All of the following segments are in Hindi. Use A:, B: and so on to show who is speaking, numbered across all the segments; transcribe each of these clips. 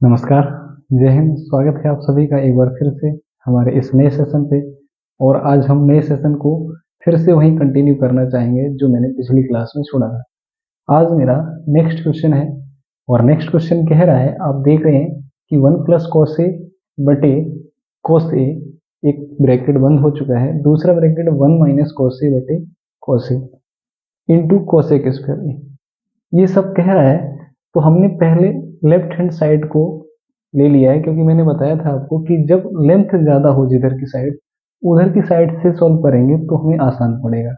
A: नमस्कार, जय हिंद। स्वागत है आप सभी का एक बार फिर से हमारे इस नए सेशन पे। और आज हम नए सेशन को फिर से वहीं कंटिन्यू करना चाहेंगे जो मैंने पिछली क्लास में छोड़ा था। आज मेरा नेक्स्ट क्वेश्चन है और नेक्स्ट क्वेश्चन कह रहा है, आप देख रहे हैं कि 1 प्लस कॉस ए बटे कॉस ए, एक ब्रैकेट बंद हो चुका है, दूसरा ब्रैकेट 1 माइनस कॉस ए बटे cos A into cosec square ए, ये सब कह रहा है। तो हमने पहले लेफ्ट हैंड साइड को ले लिया है, क्योंकि मैंने बताया था आपको कि जब लेंथ ज़्यादा हो जिधर की साइड, उधर की साइड से सॉल्व करेंगे तो हमें आसान पड़ेगा।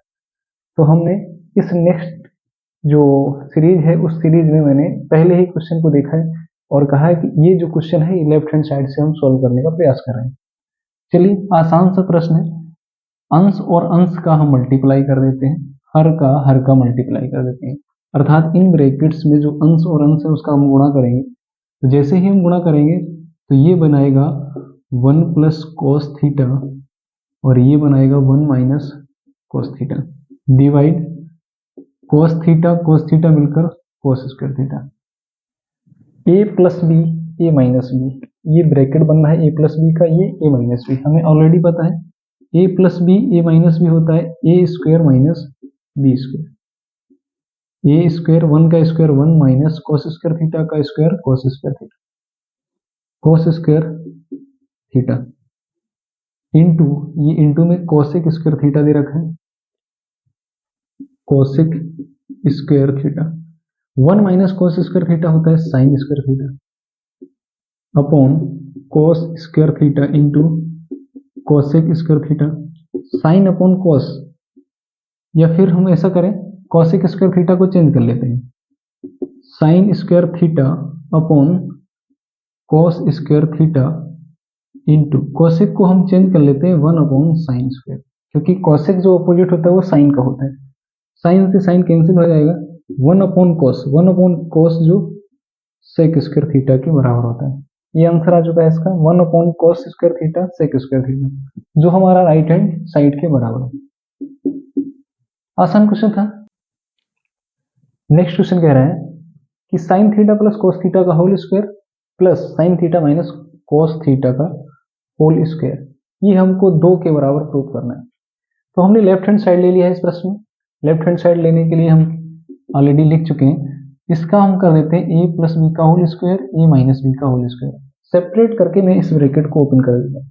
A: तो हमने इस नेक्स्ट जो सीरीज है उस सीरीज में मैंने पहले ही क्वेश्चन को देखा है और कहा है कि ये जो क्वेश्चन है ये लेफ्ट हैंड साइड से हम सॉल्व करने का प्रयास कर रहे हैं। चलिए, आसान सा प्रश्न है। अंश और अंश का हम मल्टीप्लाई कर देते हैं, हर का मल्टीप्लाई कर देते हैं, अर्थात इन ब्रैकेट्स में जो अंश और अंश है उसका हम गुणा करेंगे। तो जैसे ही हम गुणा करेंगे तो ये बनाएगा 1 प्लस कॉस थीटा और ये बनाएगा 1 minus cos theta, divide cos theta मिलकर cos square theta. A plus b, a minus b, ये ब्रैकेट बनना है ए प्लस बी का, ये ए माइनस बी हमें ऑलरेडी पता है। A plus b a minus b होता है a square minus b square, a square 1 का square 1 minus cos square theta का square cos square theta, cos square theta into, ये इंटू में कॉसेक स्क्वायर थीटा दे रखा है, cosec square theta. 1 minus cos square theta होता है sign square theta upon cos square theta into cosec square theta, sign upon cos, या फिर हम ऐसा करें कॉसेक स्क्वायर थीटा को चेंज कर लेते हैं, sign square theta upon cos square theta into cosec को हम चेंज कर लेते हैं 1 अपॉन साइन स्क्वायर, क्योंकि कॉसेक जो अपोजिट होता है वो साइन का होता है, साइन से साइन कैंसिल हो जाएगा, 1 अपॉन कॉस जो सेक स्क्वायर थीटा के बराबर होता है। ये आंसर आ चुका है इसका, 1 upon cos square theta sec square theta, जो हमारा राइट हैंड साइड के बराबर है। आसान क्वेश्चन था। नेक्स्ट क्वेश्चन कह रहा है कि sine theta plus cos theta का whole square plus sine theta minus cos theta का होल स्क्वायर, ये हमको 2 के बराबर प्रूव करना है। तो हमने लेफ्ट हैंड साइड ले लिया है इस प्रश्न में। लेफ्ट हैंड साइड लेने के लिए हम ऑलरेडी लिख चुके हैं, इसका हम कर देते हैं ए प्लस बी का होल स्क्वायर ए माइनस बी का होल स्क्वायर। सेपरेट करके मैं इस ब्रैकेट को ओपन कर देता हूँ,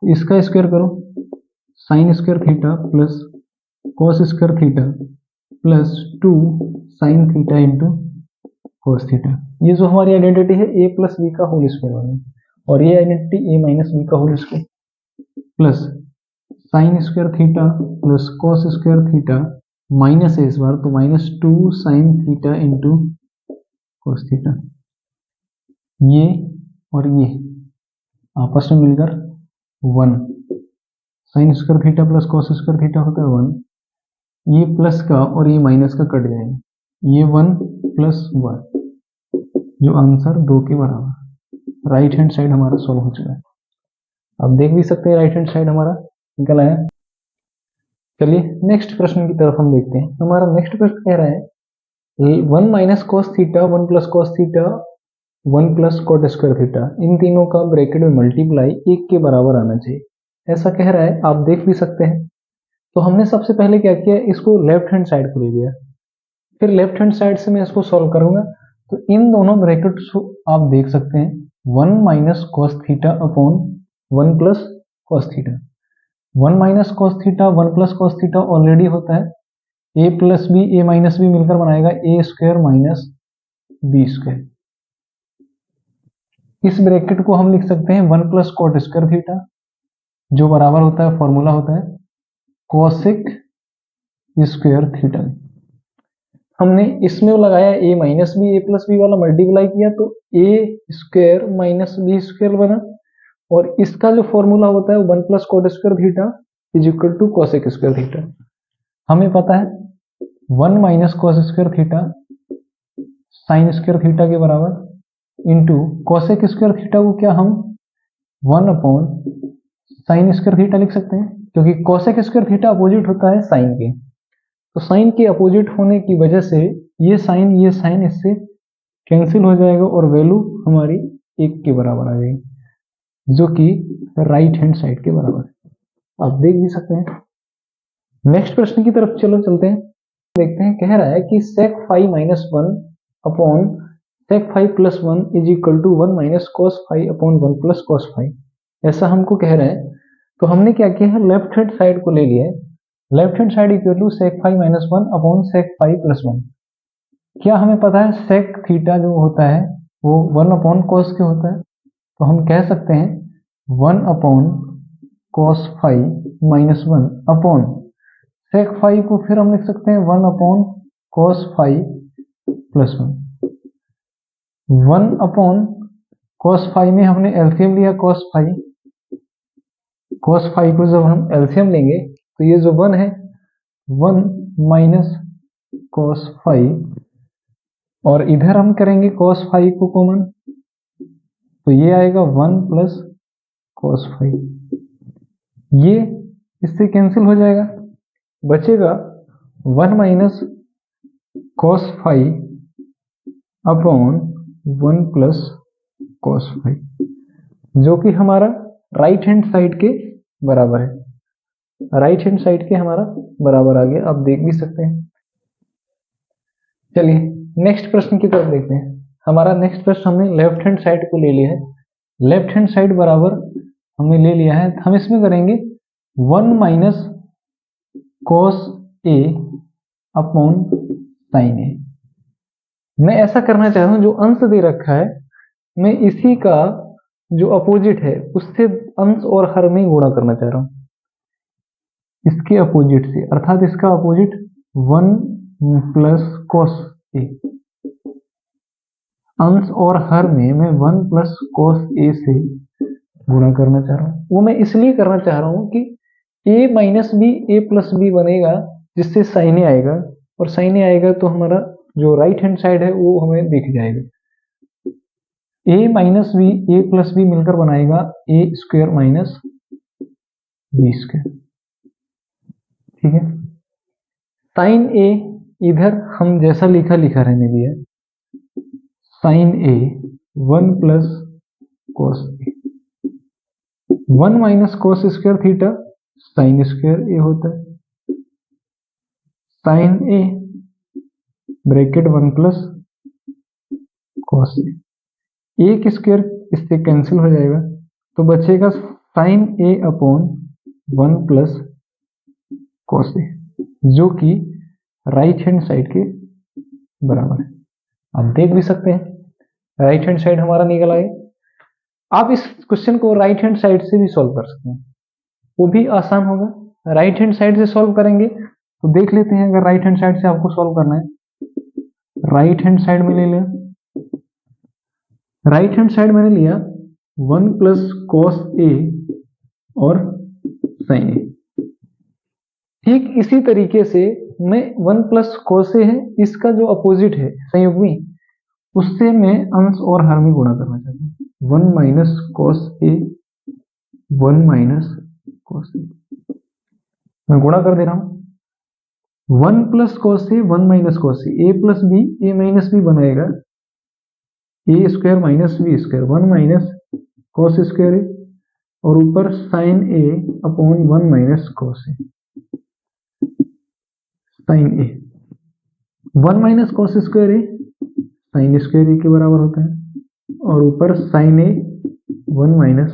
A: तो इसका स्क्वायर करो sine square theta plus cos square theta plus 2 sine theta into cos theta. ये जो हमारी आइडेंटिटी है ए प्लस बी का होल स्क्वायर वाली, और ये आइडेंटिटी ए माइनस बी का whole square plus sine square theta plus cos square theta minus है इस बार, तो minus 2 sine theta into cos theta. ये और ये आपस में मिलकर 1, sine square theta plus cos square theta होता है 1, ये प्लस का और ये माइनस का कट जाएगा, ये 1 प्लस 1, जो आंसर 2 के बराबर। राइट हैंड साइड हमारा सॉल्व हो चुका है। आप देख भी सकते हैं राइट हैंड साइड हमारा निकल आया। चलिए नेक्स्ट प्रश्न की तरफ हम देखते हैं। हमारा नेक्स्ट प्रश्न कह रहा है 1 minus cos theta 1 plus cos theta 1 plus cot square theta, इन तीनों का ब्रैकेट में मल्टीप्लाई 1 के बराबर आना चाहिए, ऐसा कह रहा है। आप देख भी सकते हैं। तो हमने सबसे पहले क्या किया, इसको लेफ्ट हैंड साइड को ले लिया, फिर लेफ्ट हैंड साइड से मैं इसको सॉल्व करूंगा। तो इन दोनों ब्रैकेट्स को आप देख सकते हैं, 1 minus cos theta upon 1 plus cos theta. 1 minus cos theta 1 plus cos theta already होता है a plus b a minus B मिलकर बनाएगा ए स्क्वायर माइनस बी स्क्वायर। इस ब्रैकेट को हम लिख सकते हैं 1 प्लस कॉट स्क्वायर थीटा, जो बराबर होता है, फॉर्मूला होता है कॉसेक स्क्वायर थीटा। हमने इसमें लगाया a minus b a plus b वाला मल्टीप्लाई किया, तो a square minus b square बना, और इसका जो फॉर्मूला होता है 1 plus cot square theta is equal to cosec square theta. हमें पता है 1 minus cos square theta sine square theta के बराबर इंटू कॉसेक स्क्वायर थीटा को क्या हम 1 अपॉन साइन स्क्वायर थीटा लिख सकते हैं, क्योंकि कॉसेक स्क्वायर थीटा अपोजिट होता है साइन के। तो साइन के अपोजिट होने की वजह से ये साइन इससे कैंसिल हो जाएगा और वैल्यू हमारी 1 के बराबर आ जाएगी, जो कि राइट हैंड साइड के बराबर है। आप देख भी सकते हैं। नेक्स्ट प्रश्न की तरफ चलो चलते हैं, देखते हैं। कह रहा है कि sec phi minus 1 upon sec phi plus 1 is equal to 1 minus cos phi upon 1 plus cos phi, ऐसा हमको कह रहा है। तो हमने क्या किया है, लेफ्ट हैंड साइड को ले लिया है। Left hand side equal to sec phi minus 1 upon sec phi plus 1। क्या हमें पता है sec थीटा जो होता है वो 1 अपॉन cos के होता है, तो हम कह सकते हैं 1 upon cos phi minus 1 upon sec phi को फिर हम लिख सकते हैं 1 upon cos phi plus 1। 1 upon cos phi में हमने एलसीएम लिया cos phi को जब हम एलसीएम लेंगे तो ये जो 1 है 1 माइनस cos phi, और इधर हम करेंगे cos phi को कॉमन, तो ये आएगा 1 प्लस cos phi। ये इससे कैंसिल हो जाएगा, बचेगा 1 minus cos phi upon 1 plus cos phi, जो कि हमारा राइट हैंड साइड के बराबर है। राइट हैंड साइड के हमारा बराबर आ गया, आप देख भी सकते हैं। चलिए नेक्स्ट प्रश्न की तरफ देखते हैं। हमारा नेक्स्ट प्रश्न हमने लेफ्ट हैंड साइड को ले लिया है। लेफ्ट हैंड साइड बराबर हमने ले लिया है, हम इसमें करेंगे 1 minus cos a upon sin a। मैं ऐसा करना चाह रहा हूं, जो अंश दे रखा है मैं इसी का जो अपोजिट है उससे अंश और हर में गुणा करना चाह रहा हूं, इसके अपोजिट से, अर्थात इसका अपोजिट 1 प्लस cos a। अंश और हर में मैं 1 प्लस cos a से गुणा करना चाह रहा हूं। वो मैं इसलिए करना चाह रहा हूं कि a minus b a plus b बनेगा, जिससे sin a आएगा, और sin a आएगा तो हमारा जो राइट हैंड साइड है वो हमें दिख जाएगा। a minus b a plus b मिलकर बनाएगा a square minus b square, ठीक है। sin a इधर हम जैसा लिखा रहने दिया, sin a 1 plus cos a, 1 minus cos square theta sin square a होता है। sin a bracket 1 plus cos a, एक स्क्वायर इससे कैंसिल हो जाएगा, तो बचेगा sin a upon 1 plus cos a, जो कि राइट हैंड साइड के बराबर है। आप देख भी सकते हैं राइट हैंड साइड हमारा निकल आए। आप इस क्वेश्चन को राइट हैंड साइड से भी सॉल्व कर सकते हैं, वो भी आसान होगा। राइट हैंड साइड से सॉल्व करेंगे तो देख लेते हैं, अगर राइट हैंड साइड से आपको सॉल्व करना है, राइट हैंड साइड में ले लिया, राइट हैंड साइड मैंने लिया 1 प्लस cos a और sin a। ठीक इसी तरीके से मैं 1 प्लस cos a है, इसका जो अपोजिट है संयुग्मी, उससे मैं अंश और हर में गुणा करना चाहता हूँ। 1 minus cos a 1 minus cos a, मैं गुणा कर दे रहा हूं। 1 plus cos a 1 minus cos a plus b a minus b बनाएगा a square minus b square, 1 minus cos square a, और ऊपर sin a upon 1 minus cos a, sin a 1 minus cos square a sin square a के बराबर होता है, और ऊपर sin a 1 minus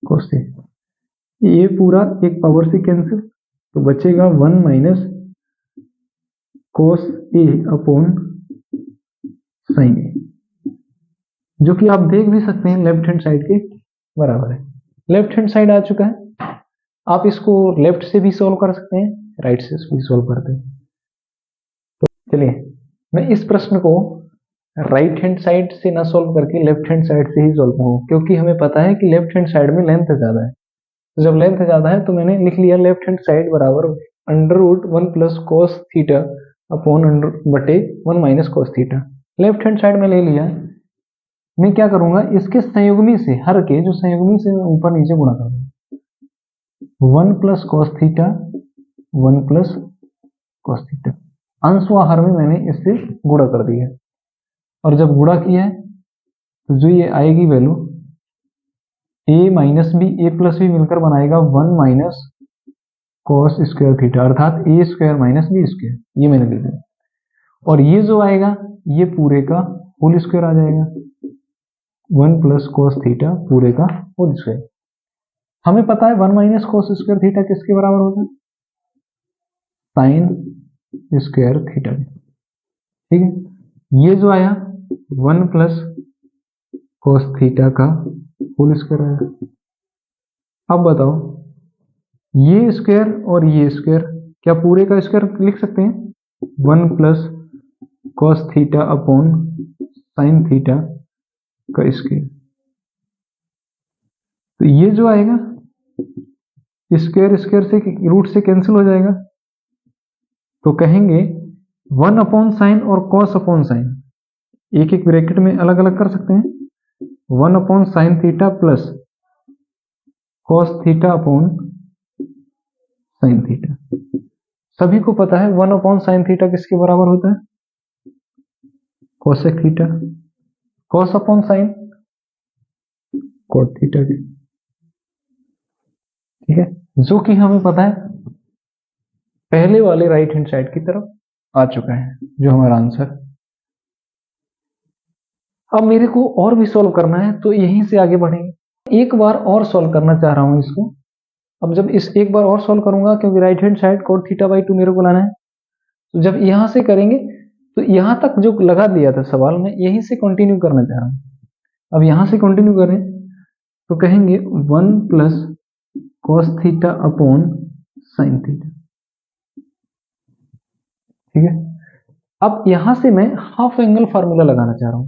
A: cos a, ये पूरा एक पावर से कैंसिल, तो बचेगा 1 minus cos a upon sin a, जो कि आप देख भी सकते हैं लेफ्ट हैंड साइड के बराबर है। लेफ्ट हैंड साइड आ चुका है, आप इसको लेफ्ट से भी सॉल्व कर सकते हैं, राइट से भी सॉल्व करते हैं। तो चलिए मैं इस प्रश्न को राइट हैंड साइड से ना सॉल्व करके लेफ्ट हैंड साइड से ही सॉल्व करूंगा, क्योंकि हमें पता है कि लेफ्ट हैंड साइड में लेंथ ज्यादा है। तो जब लेंथ ज्यादा है तो मैंने लिख लिया लेफ्ट हैंड साइड बराबर under root 1 plus cos theta upon बटे 1 minus cos theta. Left hand side में ले लिया, मैं क्या करूंगा, इसके संयुग्मी से, हर के जो संयुग्मी से मैं ऊपर नीचे गुणा करूंगा। 1 plus cos theta 1 plus cos theta, अंश व हर में मैंने इससे गुणा कर दिया, और जब गुणा किया है तो जो ये आएगी value A minus b, a plus b मिलकर बनाएगा 1 माइनस कॉस स्क्वायर थीटा, अर्थात ए स्क्वायर माइनस बी स्क्वायर, ये मैंने दे दिया। और ये जो आएगा ये पूरे का होल स्क्वायर आ जाएगा, 1 प्लस कॉस थीटा पूरे का होल स्क्वायर। हमें पता है 1 माइनस कॉस स्क्वायर थीटा किसके बराबर होता है? Sign square theta. ठीक है, ये जो आया 1 प्लस कॉस थीटा का होल स्क्वायर आया। अब बताओ ये स्क्वायर और ये स्क्वायर क्या पूरे का स्क्वायर लिख सकते हैं? 1 plus cos theta upon sine theta का स्क्वायर। तो ये जो आएगा स्क्वायर स्क्वायर से रूट से कैंसिल हो जाएगा, तो कहेंगे 1 अपॉन साइन और कॉस अपॉन साइन, एक एक ब्रैकेट में अलग अलग कर सकते हैं। 1 upon sine theta plus cos theta upon sine theta. सभी को पता है 1 अपॉन साइन थीटा किसके बराबर होता है? Cosec theta. Cos upon sine cot theta के। ठीक है, जो कि हमें पता है पहले वाले राइट हैंड साइड की तरफ आ चुका है, जो हमारा आंसर। अब मेरे को और भी सॉल्व करना है, तो यहीं से आगे बढ़ेंगे। एक बार और सॉल्व करना चाह रहा हूं इसको। अब जब इस एक बार और सॉल्व करूंगा, क्योंकि right hand side cot theta by 2 मेरे को लाना है, तो जब यहां से करेंगे तो यहां तक जो लगा दिया था सवाल में, यहीं से कंटिन्यू करना चाह रहा हूं। अब यहां से कंटिन्यू करें तो कहेंगे 1 plus cos theta upon sine theta. ठीक है, अब यहां से मैं हाफ एंगल फार्मूला लगाना चाह रहा हूं,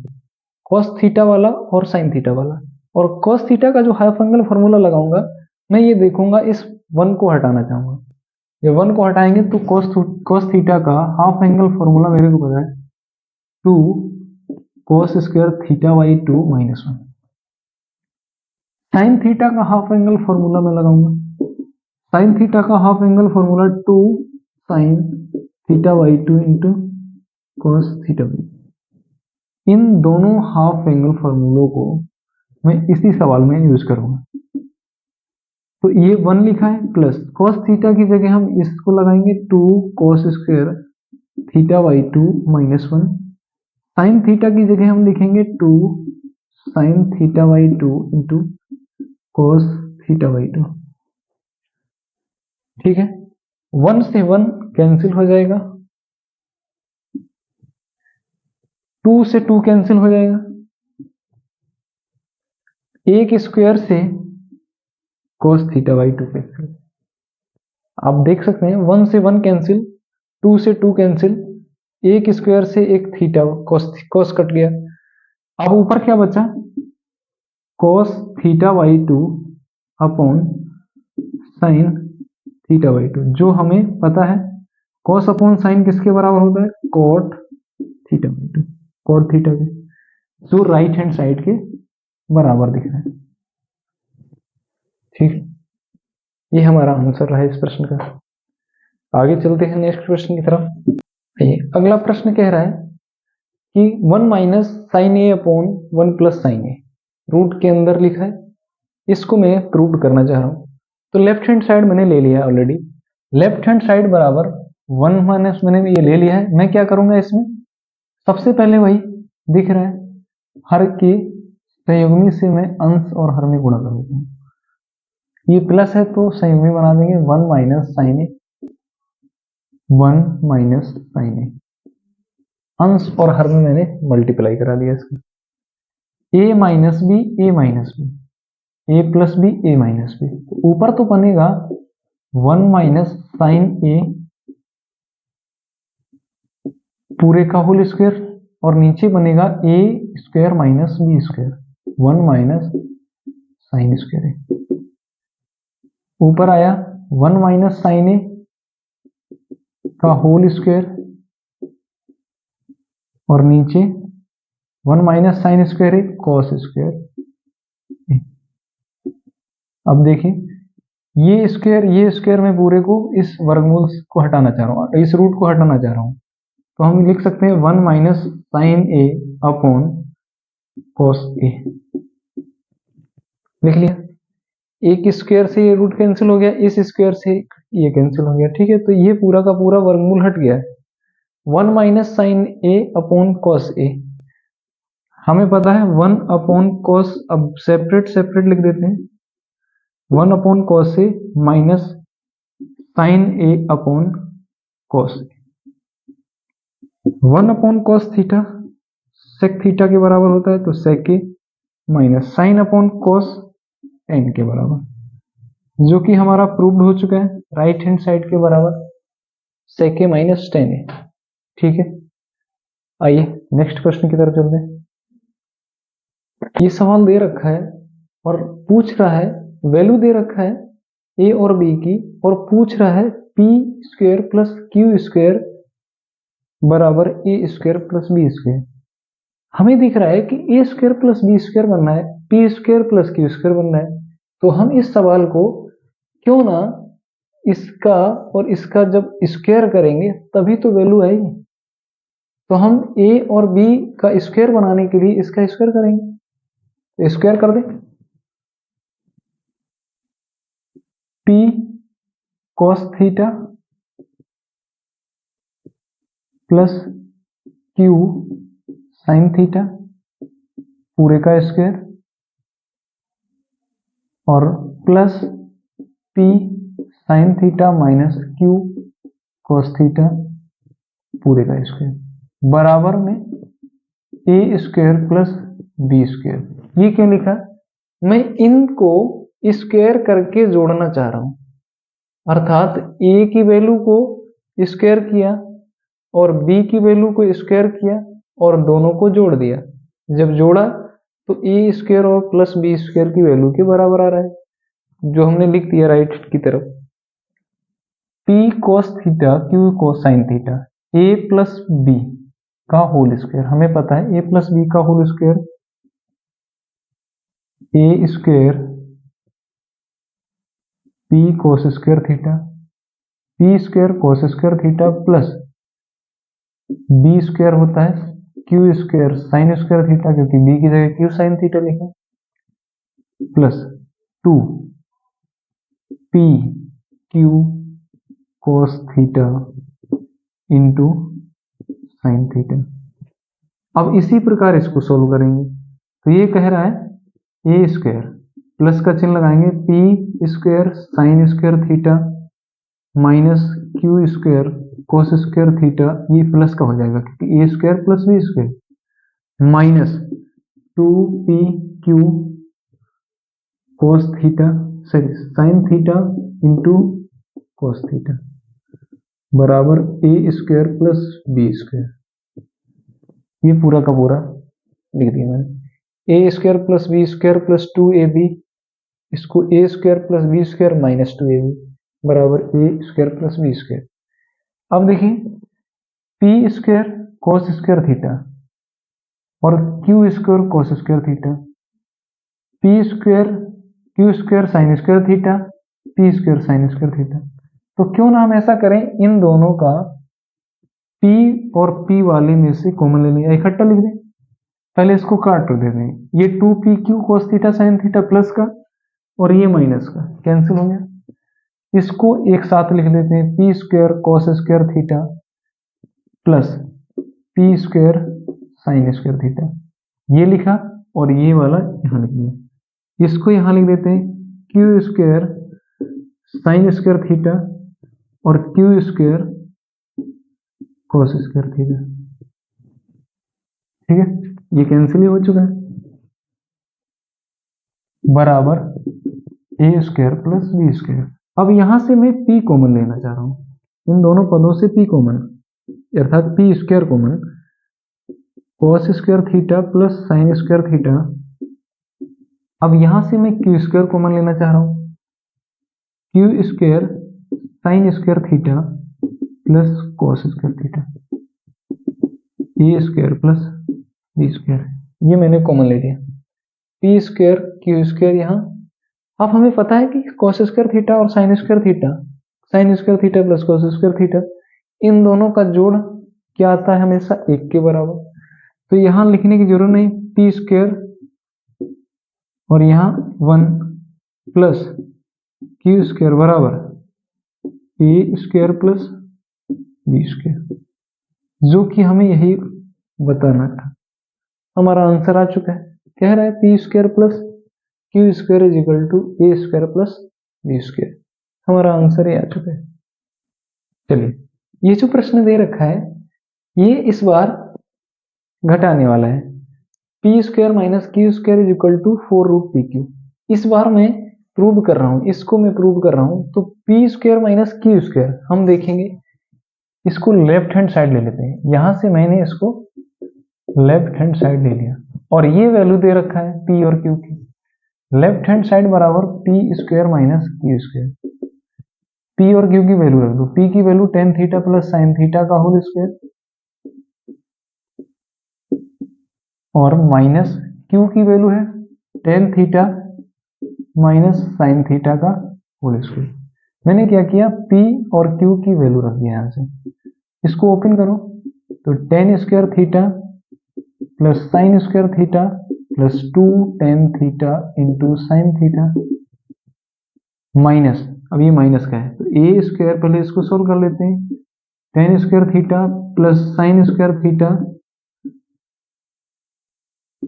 A: कॉस थीटा वाला और साइन थीटा वाला। और कॉस थीटा का जो हाफ एंगल फार्मूला लगाऊंगा, मैं ये देखूंगा इस 1 को हटाना चाहूंगा। ये 1 को हटाएंगे तो कॉस थीटा का हाफ एंगल फार्मूला मेरे को पता है 2 cos square theta by 2 minus 1। Sine theta का हाफ एंगल फार्मूला मैं लगाऊंगा। साइन थीटा का half angle formula 2 sine theta by 2 into cos theta by. इन दोनों हाफ एंगल फार्मूलों को मैं इसी सवाल में यूज करूंगा। तो ये 1 लिखा है प्लस कॉस थीटा की जगह हम इसको लगाएंगे 2 cos square theta by 2 minus 1। Sine theta की जगह हम लिखेंगे 2 sine theta by 2 into cos theta by 2। ठीक है, 1 से 1 कैंसिल हो जाएगा, 2 से 2 कैंसिल हो जाएगा, एक स्क्वायर से कॉस थीटा बाई 2 कैंसिल। आप देख सकते हैं 1 से 1 कैंसिल, 2 से 2 कैंसिल, एक स्क्वायर से एक थीटा, कॉस कट गया। अब ऊपर क्या बचा? Cos theta by 2 upon sine theta by 2, जो हमें पता है कॉस अपॉन साइन किसके बराबर होता है? Cot theta by 2, cot theta के, जो राइट हैंड साइड के बराबर दिख रहा है। ठीक, ये हमारा आंसर रहा इस प्रश्न का। आगे चलते हैं नेक्स्ट प्रश्न की तरफ। अगला प्रश्न कह रहा है कि 1 minus sine a upon 1 plus sign A root के अंदर लिखा है, इसको मैं प्रूव करना चाह रहा हूं। तो लेफ्ट हैंड साइड मैंने ले लिया ऑलरेडी, लेफ्ट हैंड साइड बराबर 1 माइनस मैंने ये ले लिया है। मैं क्या करूंगा इसमें, सबसे पहले वही दिख रहा है हर के संयुग्मी से मैं अंश और हर में गुणा कर देता हूं। ये प्लस है तो संयुग्मी बना देंगे 1 माइनस साइन ए, 1 माइनस साइन ए, अंश और हर में मैंने मल्टीप्लाई करा दिया इसका। ए minus b, a minus b, a plus b, a minus B. ऊपर तो बनेगा 1 माइनस साइन ए पूरे का होल स्क्वायर, और नीचे बनेगा a square minus b square, 1 minus sine square a. ऊपर आया 1 माइनस साइन ए का होल स्क्वायर, और नीचे 1 माइनस साइन स्क्वायर ए कॉस स्क्वायर। अब देखिए ये स्क्वायर मैं पूरे को इस वर्गमूल को हटाना चाह रहा हूँ, इस रूट को हटाना चाह रहा हूँ। तो हम लिख सकते हैं 1 minus sine a upon cos a लिख लिया। एक स्क्वायर से ये रूट कैंसिल हो गया, इस स्क्वायर से ये कैंसिल हो गया, ठीक है। तो ये पूरा का पूरा वर्गमूल हट गया है। 1 minus sine a upon cos a, हमें पता है 1 अपॉन कॉस, अब सेपरेट सेपरेट लिख देते हैं। 1 upon cos a minus sine a upon cos a. 1 upon cos theta sec theta के बराबर होता है, तो sec a minus sine upon cos n के बराबर, जो कि हमारा प्रूव्ड हो चुका है राइट हैंड साइड के बराबर सेक ए माइनस टेन ए, ठीक है। आइए नेक्स्ट क्वेश्चन की तरफ चलते हैं। ये सवाल दे रखा है और पूछ रहा है, वैल्यू दे रखा है ए और बी की, और पूछ रहा है p square plus q square बराबर A square plus B square. हमें दिख रहा है कि ए स्क्वायर प्लस बी स्क्वायर बनना है, p square plus q square बनना है। तो हम इस सवाल को क्यों ना इसका और इसका जब स्क्वायर करेंगे तभी तो वैल्यू आएगी। तो हम ए और बी का स्क्वायर बनाने के लिए इसका स्क्वायर करेंगे, तो स्क्वायर कर दें। P cos theta plus Q sine theta पूरे का स्क्वायर, और plus P sign theta minus Q cos theta पूरे का स्क्वायर बराबर में ए स्क्वायर प्लस बी स्क्वायर। ये क्यों लिखा? मैं इनको स्क्वायर करके जोड़ना चाह रहा हूं, अर्थात ए की वैल्यू को स्क्वायर किया और बी की वैल्यू को स्क्वायर किया और दोनों को जोड़ दिया। जब जोड़ा तो ए स्क्वायर और प्लस बी स्क्वायर की वैल्यू के बराबर आ रहा है, जो हमने लिख दिया राइट की तरफ। P cos theta q cos sine theta a plus b का होल स्क्वायर, हमें पता है ए प्लस बी का whole square a square p cos square theta, P square cos square theta plus B square होता है q square sine square theta, क्योंकि बी की जगह क्यू साइन थीटा लिखा, plus 2 p q cos theta into sine theta. अब इसी प्रकार इसको सोल्व करेंगे। तो ये कह रहा है ए स्क्वायर, प्लस का चिन्ह लगाएंगे, P square sine square theta minus Q square cos square theta, ये प्लस का हो जाएगा क्योंकि A square plus B square, minus 2p Q cos theta sorry sine theta into cos theta बराबर A square plus B square. ये पूरा का पूरा लिख दिया मैंने। A square plus B square plus 2ab, इसको A square plus B square minus 2ab बराबर A square plus B square. अब देखिए P square cos square theta और Q square cos square theta, P square Q square sine square theta, P square sine square theta. तो क्यों ना हम ऐसा करें, इन दोनों का P और P वाले में से कॉमन ले लें, इकट्ठा लिख दें। पहले इसको काट कर देते हैं, ये 2p Q cos theta sine theta plus का और ये माइनस का कैंसिल हो गया। इसको एक साथ लिख देते हैं, p square cos square theta plus P square sine square theta, ये लिखा और ये वाला यहाँ लिख दिया। इसको यहाँ लिख देते हैं Q square sine square theta और Q square cos square theta, ठीक है। ये कैंसिल ही हो चुका है, बराबर A square plus B square. अब यहां से मैं p कॉमन लेना चाह रहा हूं, इन दोनों पदों से p कॉमन, अर्थात पी स्क्वायर कॉमन, कोस square theta plus sine square theta. अब यहां से मैं क्यू स्क्वायर कॉमन लेना चाह रहा हूं, Q square sine square theta plus cos square theta, A square plus B square, ये मैंने कॉमन ले लिया। पी स्क्वायर क्यू स्क्वायर यहाँ। अब हमें पता है कि कोस स्क्वायर थीटा और sine square theta, sine square theta plus cos square theta, इन दोनों का जोड़ क्या आता है, हमेशा 1 के बराबर। तो यहाँ लिखने की जरूरत नहीं, पी स्क्वायर और यहाँ 1 प्लस क्यू स्क्वायर बराबर A square plus B square, जो कि हमें यही बताना था। हमारा आंसर आ चुका है, कह रहा है p square plus q square is equal to a square plus B square. हमारा आंसर ये आ चुका है। चलिए, ये जो प्रश्न दे रखा है ये इस बार घटाने वाला है, p square minus Q square is equal to 4 root p q. इस बार मैं प्रूव कर रहा हूं, इसको मैं प्रूव कर रहा हूं। तो P square minus Q square हम देखेंगे, इसको लेफ्ट हैंड साइड ले लेते हैं। यहां से मैंने इसको लेफ्ट हैंड साइड ले लिया और ये वैल्यू दे रखा है पी और क्यू की। लेफ्ट हैंड साइड बराबर P square minus Q square. P और क्यू की वैल्यू रख दो। पी की value ten theta plus sine theta का होल स्क्वायर और माइनस क्यू की वैल्यू है ten theta minus sine theta का होल स्क्वायर। मैंने क्या किया, पी और क्यू की वैल्यू रख दिया यहां से। इसको ओपन करो तो ten square theta plus sine square theta plus 2 ten theta into sine theta minus, अब ये माइनस का है तो ए स्क्वायर, पहले इसको सोल्व कर लेते हैं। Ten square theta plus sine square theta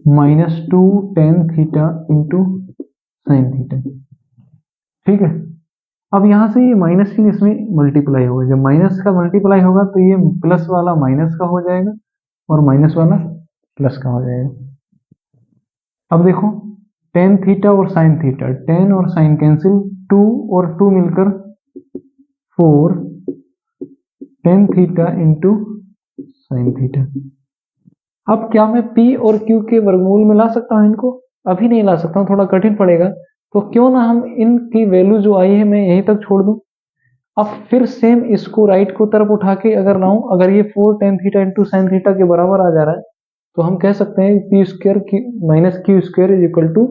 A: minus 2 ten theta into sine theta. ठीक है, अब यहां से ये माइनस चिन्ह इसमें मल्टीप्लाई होगा। जब माइनस का मल्टीप्लाई होगा तो ये प्लस वाला माइनस का हो जाएगा और माइनस वाला प्लस का हो जाएगा। अब देखो टेन थीटा और साइन थीटा, टेन और साइन कैंसिल, 2 और 2 मिलकर 4 ten theta into sine theta. अब क्या मैं P और Q के वर्गमूल में ला सकता हूं इनको? अभी नहीं ला सकता हूं, थोड़ा कठिन पड़ेगा। तो क्यों ना हम इनकी वैल्यू जो आई है मैं यहीं तक छोड़ दूं। अब फिर सेम इसको राइट को तरफ उठा के अगर लाऊं, अगर ये 4 ten theta into sine theta के बराबर आ जा रहा है तो हम कह सकते हैं p square minus Q square is equal to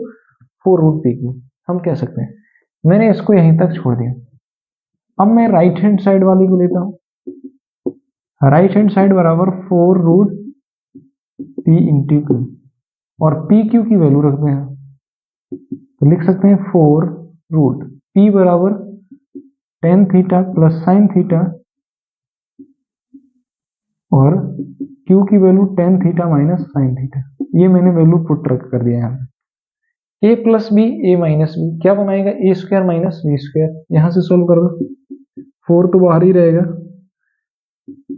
A: 4 root p q, हम कह सकते हैं। मैंने इसको यहीं तक छोड़ दिया। अब मैं राइट हैंड साइड वाली को लेता हूं। राइट हैंड साइड बराबर 4 रूट पी इंटू क्यू और पी क्यू की वैल्यू रखते हैं तो लिख सकते हैं 4 रूट पी बराबर ten theta plus sine theta और क्यू की value ten theta minus sine theta. ये मैंने वैल्यू पुट रख कर दिया यहाँ पे। ए plus b a minus B क्या बनाएगा, ए स्क्वायर माइनस बी स्क्वायर। यहां से सोल्व कर दो, 4 तो बाहर ही रहेगा,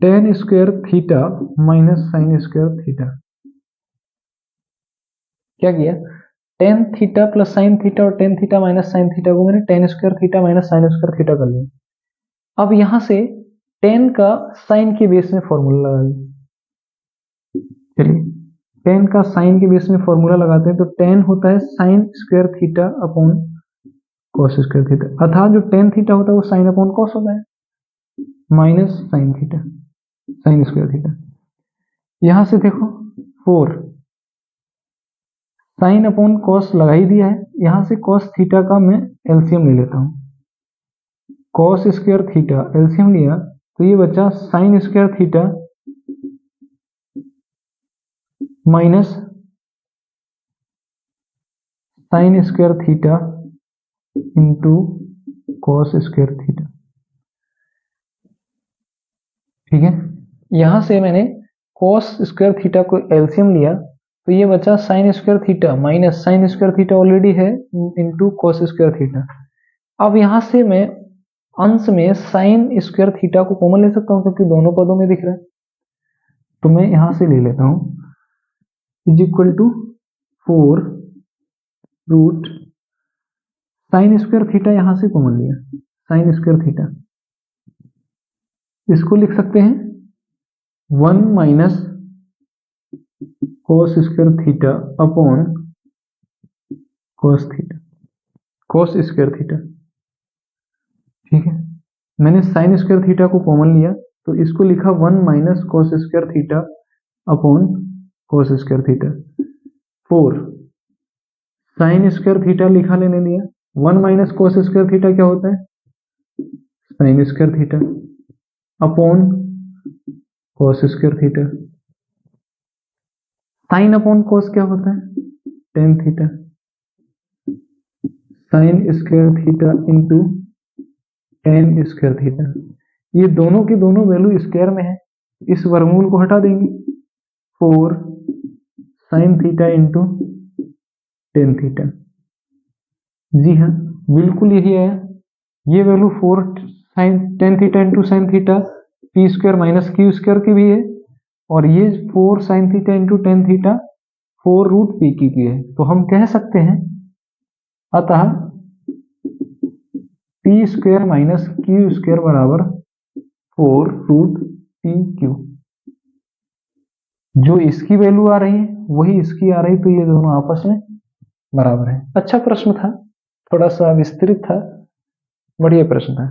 A: tan square theta minus sine square theta. क्या किया, tan theta plus sine theta और tan theta minus sine theta को मैंने tan square theta minus sine square theta कर लिया। अब यहां से टेन का साइन के बेस में फॉर्मूला लगा लिया। चलिए, टेन का साइन के बेस में फॉर्मूला लगाते हैं तो टेन होता है sign square theta upon cos square theta, अर्थात जो टेन थीटा होता है वो साइन अपॉन कॉस होता है minus sine theta sine square theta. यहां से देखो 4 साइन अपॉन कॉस लगा ही दिया है। यहां से कॉस थीटा का मैं एलसीएम ले लेता हूं, कॉस स्क्वायर थीटा एलसीएम लिया तो ये बचा sign square theta minus sine square theta into cos square theta. ठीक है, यहां से मैंने कॉस स्क्वायर थीटा को एलसीएम लिया तो ये बचा sign square theta minus sine square theta already है इंटू कॉस स्क्वायर थीटा। अब यहां से मैं अंश में साइन स्क्वायर थीटा को कॉमन ले सकता हूं क्योंकि दोनों पदों में दिख रहा है, तो मैं यहां से ले लेता हूं is equal to 4 root sine square theta, यहां से कॉमन लिया साइन स्क्वायर थीटा, इसको लिख सकते हैं 1 minus cos square theta upon cos theta cos square theta. ठीक है, मैंने साइन स्क्वायर थीटा को कॉमन लिया तो इसको लिखा 1 minus cos square theta upon cos square theta. 4 sign square theta लिखा लेने दिया, 1 माइनस कॉस स्क्वायर थीटा क्या होता है, sign square theta upon cos square theta. Sine upon कोस क्या होता है? Tan theta. Sine square theta into ten square theta. ये दोनों की दोनों वैल्यू स्क्वायर में है, इस वर्गमूल को हटा देंगे। 4 sine theta into tan theta. जी हाँ, बिल्कुल यही है। ये value 4 sine tan theta into sine theta P square minus Q square की भी है, और ये 4 sine theta into tan theta 4 root P की है। तो हम कह सकते हैं अतः P square minus Q square बराबर 4 रूट पी क्यू। जो इसकी वैल्यू आ रही है वही इसकी आ रही, तो ये दोनों आपस में बराबर है। अच्छा प्रश्न था, थोड़ा सा विस्तृत था, बढ़िया प्रश्न था।